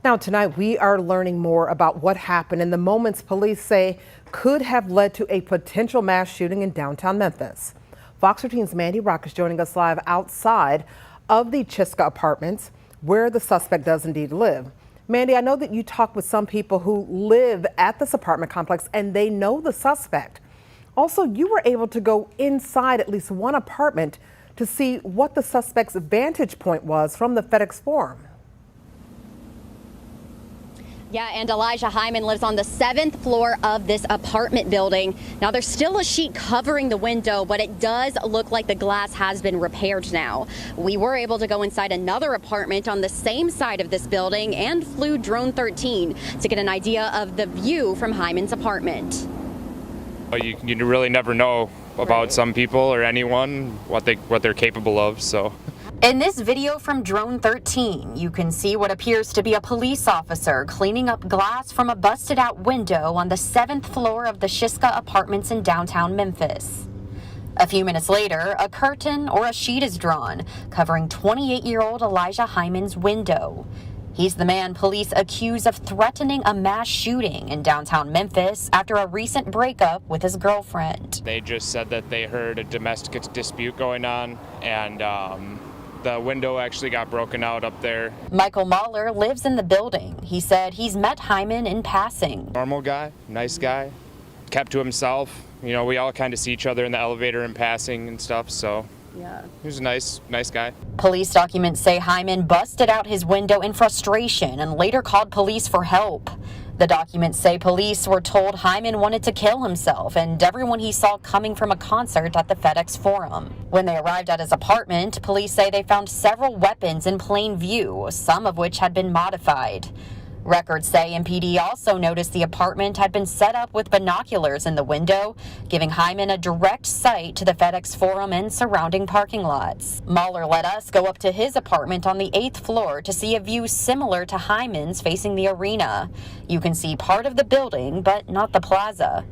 Now tonight we are learning more about what happened in the moments police say could have led to a potential mass shooting in downtown Memphis. Fox 13's Mandy is joining us live outside of the Chiska apartments where the suspect does indeed live. Mandy, I know that you talked with some people who live at this apartment complex and they know the suspect. Also, you were able to go inside at least one apartment to see what the suspect's vantage point was from the FedEx Forum. Yeah, and Elijah Hyman lives on the 7th floor of this apartment building. Now, there's still a sheet covering the window, but it does look like the glass has been repaired now. We were able to go inside another apartment on the same side of this building and flew Drone 13 to get an idea of the view from Hyman's apartment. You really never know about some people or anyone, what they're capable of, so. In this video from Drone 13, you can see what appears to be a police officer cleaning up glass from a busted out window on the 7th floor of the Chiska apartments in downtown Memphis. A few minutes later, a curtain or a sheet is drawn, covering 28-year-old Elijah Hyman's window. He's the man police accuse of threatening a mass shooting in downtown Memphis after a recent breakup with his girlfriend. They just said that they heard a domestic dispute going on, and the window actually got broken out up there. Michael MOLLER lives in the building. He said he's met Hyman in passing. Normal guy, nice guy, kept to himself. You know, we all kind of see each other in the elevator in passing and stuff, so. Yeah. He was a nice guy. Police documents say Hyman busted out his window in frustration and later called police for help. The documents say police were told Hyman wanted to kill himself and everyone he saw coming from a concert at the FedEx Forum. When they arrived at his apartment, police say they found several weapons in plain view, some of which had been modified. Records say MPD also noticed the apartment had been set up with binoculars in the window, giving Hyman a direct sight to the FedEx Forum and surrounding parking lots. MOLLER let us go up to his apartment on the 8th floor to see a view similar to Hyman's facing the arena. You can see part of the building, but not the plaza.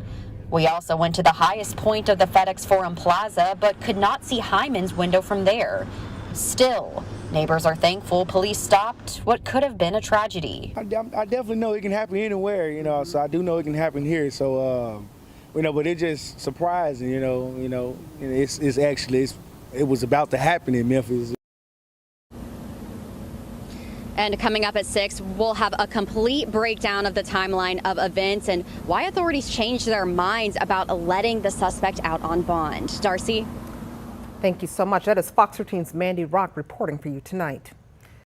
We also went to the highest point of the FedEx Forum plaza, but could not see Hyman's window from there. Still, neighbors are thankful police stopped what could have been a tragedy. I definitely know it can happen anywhere, you know, so I do know it can happen here. So, you know, but it's just surprising, you know, it was about to happen in Memphis. And coming up at 6, we'll have a complete breakdown of the timeline of events and why authorities changed their minds about letting the suspect out on bond. Darcy? Thank you so much. That is Fox 13's Mandy reporting for you tonight.